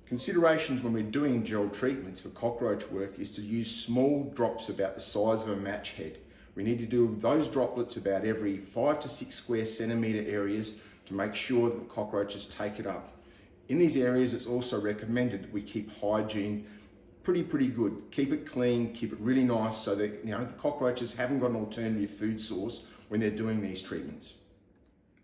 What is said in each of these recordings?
Considerations when we're doing gel treatments for cockroach work is to use small drops about the size of a match head. We need to do those droplets about every 5 to 6 square centimetre areas to make sure that the cockroaches take it up. In these areas, it's also recommended we keep hygiene pretty good. Keep it clean, keep it really nice so that the cockroaches haven't got an alternative food source when they're doing these treatments.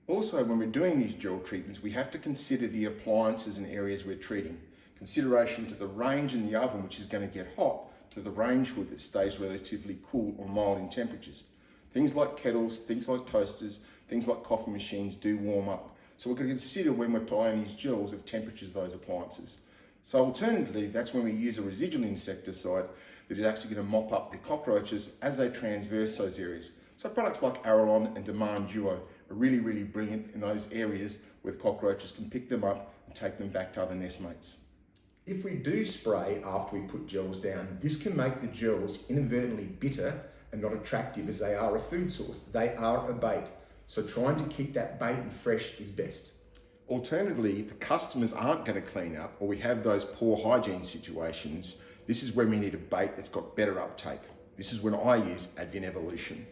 Also, when we're doing these gel treatments, we have to consider the appliances and areas we're treating. Consideration to the range in the oven, which is going to get hot, to the range hood that stays relatively cool or mild in temperatures. Things like kettles, things like toasters, things like coffee machines do warm up. So we're going to consider when we're applying these gels of temperatures of those appliances. So alternatively, that's when we use a residual insecticide that is actually going to mop up the cockroaches as they transverse those areas. So products like Aralon and Demand Duo are really brilliant in those areas where the cockroaches can pick them up and take them back to other nestmates. If we do spray after we put gels down, this can make the gels inadvertently bitter and not attractive as they are a food source. They are a bait. So trying to keep that bait and fresh is best. Alternatively, if the customers aren't going to clean up or we have those poor hygiene situations, this is when we need a bait that's got better uptake. This is when I use Advent Evolution.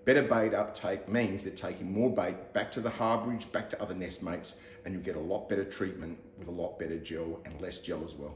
Better bait uptake means they're taking more bait back to the harbourage, back to other nestmates, and you'll get a lot better treatment with a lot better gel and less gel as well.